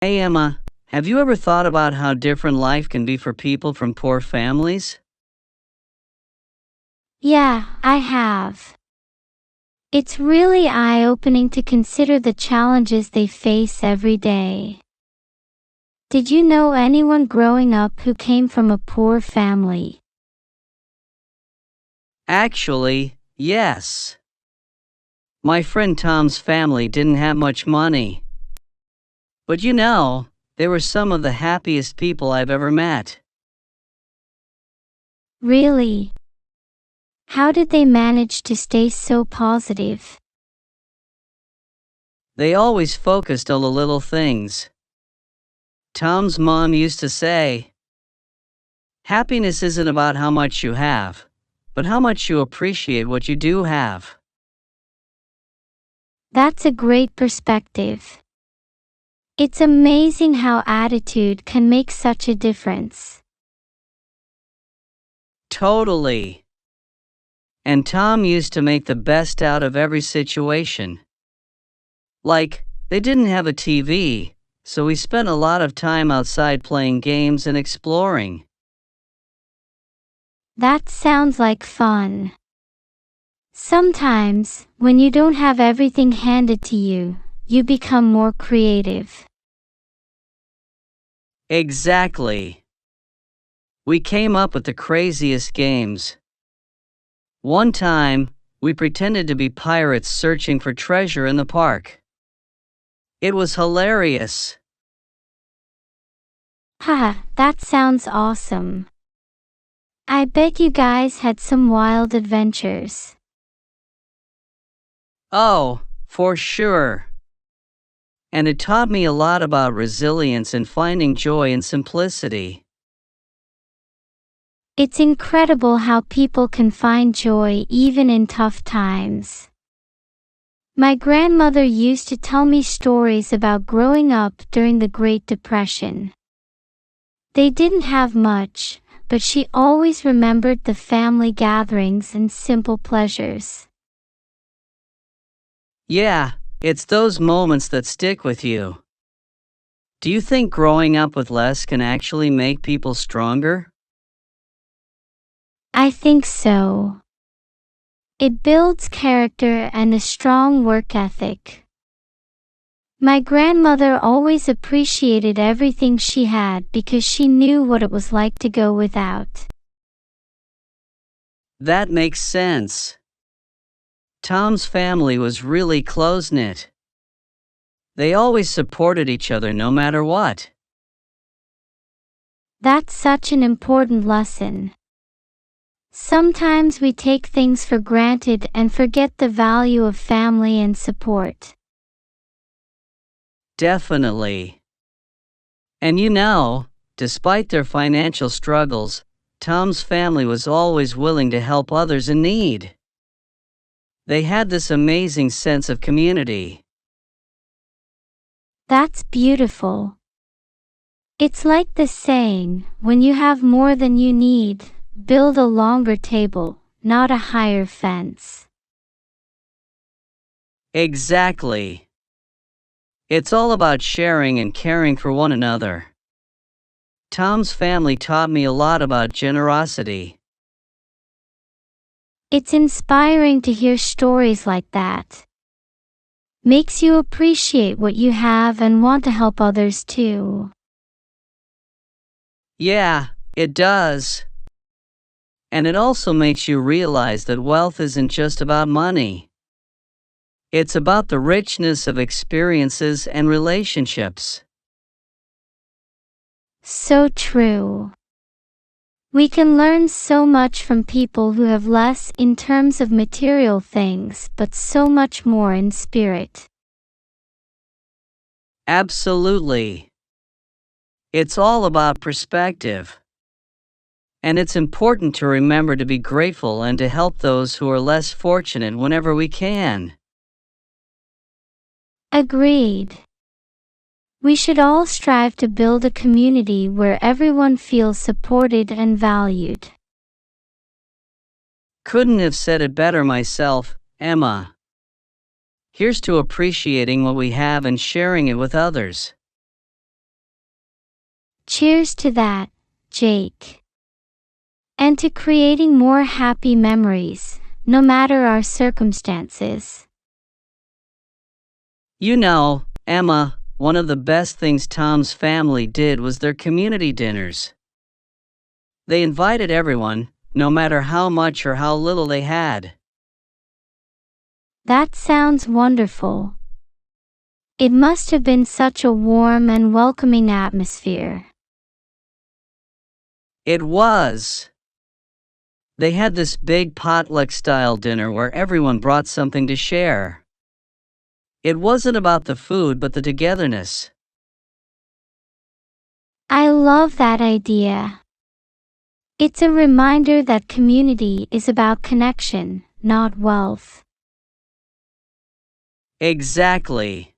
Hey Emma, have you ever thought about how different life can be for people from poor families? Yeah, I have. It's really eye-opening to consider the challenges they face every day. Did you know anyone growing up who came from a poor family? Actually, yes. My friend Tom's family didn't have much money. But they were some of the happiest people I've ever met. Really? How did they manage to stay so positive? They always focused on the little things. Tom's mom used to say, happiness isn't about how much you have, but how much you appreciate what you do have. That's a great perspective. It's amazing how attitude can make such a difference. Totally. And Tom used to make the best out of every situation. Like, they didn't have a TV, so we spent a lot of time outside playing games and exploring. That sounds like fun. Sometimes, when you don't have everything handed to you, you become more creative. Exactly. We came up with the craziest games. One time, we pretended to be pirates searching for treasure in the park. It was hilarious. Haha, that sounds awesome. I bet you guys had some wild adventures. Oh, for sure. And it taught me a lot about resilience and finding joy in simplicity. It's incredible how people can find joy even in tough times. My grandmother used to tell me stories about growing up during the Great Depression. They didn't have much, but she always remembered the family gatherings and simple pleasures. Yeah, it's those moments that stick with you. Do you think growing up with less can actually make people stronger? I think so. It builds character and a strong work ethic. My grandmother always appreciated everything she had because she knew what it was like to go without. That makes sense. Tom's family was really close-knit. They always supported each other no matter what. That's such an important lesson. Sometimes we take things for granted and forget the value of family and support. Definitely. And despite their financial struggles, Tom's family was always willing to help others in need. They had this amazing sense of community. That's beautiful. It's like the saying, when you have more than you need, build a longer table, not a higher fence. Exactly. It's all about sharing and caring for one another. Tom's family taught me a lot about generosity. It's inspiring to hear stories like that. Makes you appreciate what you have and want to help others too. Yeah, it does. And it also makes you realize that wealth isn't just about money. It's about the richness of experiences and relationships. So true. We can learn so much from people who have less in terms of material things, but so much more in spirit. Absolutely. It's all about perspective. And it's important to remember to be grateful and to help those who are less fortunate whenever we can. Agreed. We should all strive to build a community where everyone feels supported and valued. Couldn't have said it better myself, Emma. Here's to appreciating what we have and sharing it with others. Cheers to that, Jake. And to creating more happy memories, no matter our circumstances. You know, Emma, one of the best things Tom's family did was their community dinners. They invited everyone, no matter how much or how little they had. That sounds wonderful. It must have been such a warm and welcoming atmosphere. It was. They had this big potluck-style dinner where everyone brought something to share. It wasn't about the food but the togetherness. I love that idea. It's a reminder that community is about connection, not wealth. Exactly.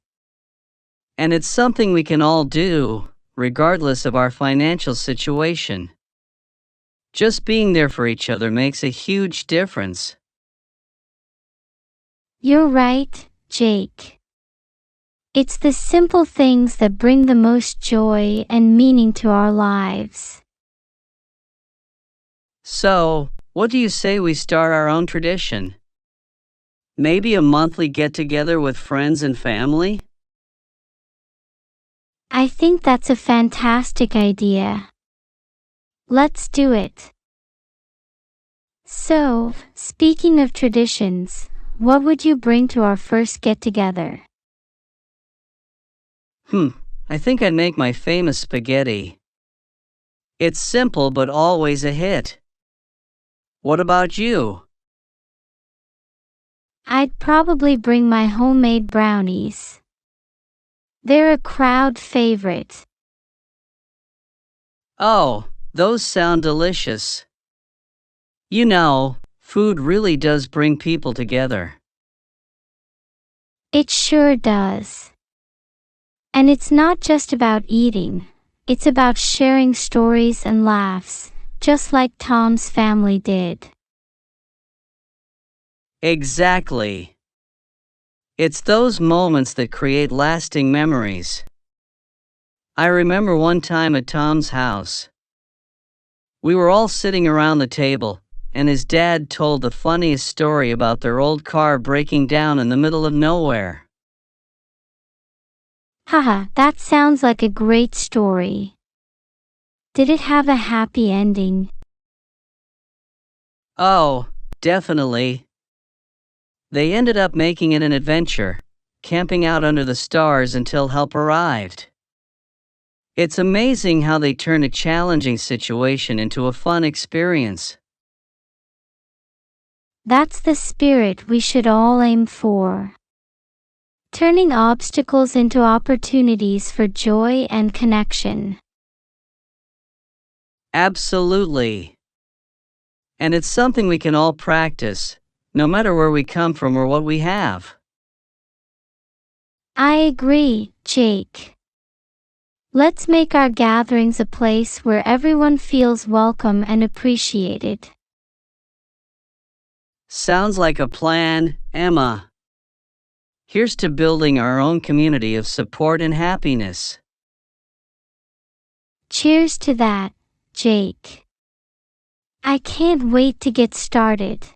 And it's something we can all do, regardless of our financial situation. Just being there for each other makes a huge difference. You're right, Jake. It's the simple things that bring the most joy and meaning to our lives. So, what do you say we start our own tradition? Maybe a monthly get-together with friends and family? I think that's a fantastic idea. Let's do it. So, speaking of traditions, what would you bring to our first get-together? I think I'd make my famous spaghetti. It's simple but always a hit. What about you? I'd probably bring my homemade brownies. They're a crowd favorite. Oh, those sound delicious. You know, food really does bring people together. It sure does. And it's not just about eating, it's about sharing stories and laughs, just like Tom's family did. Exactly. It's those moments that create lasting memories. I remember one time at Tom's house. We were all sitting around the table, and his dad told the funniest story about their old car breaking down in the middle of nowhere. Haha, that sounds like a great story. Did it have a happy ending? Oh, definitely. They ended up making it an adventure, camping out under the stars until help arrived. It's amazing how they turn a challenging situation into a fun experience. That's the spirit we should all aim for. Turning obstacles into opportunities for joy and connection. Absolutely. And it's something we can all practice, no matter where we come from or what we have. I agree, Jake. Let's make our gatherings a place where everyone feels welcome and appreciated. Sounds like a plan, Emma. Here's to building our own community of support and happiness. Cheers to that, Jake. I can't wait to get started.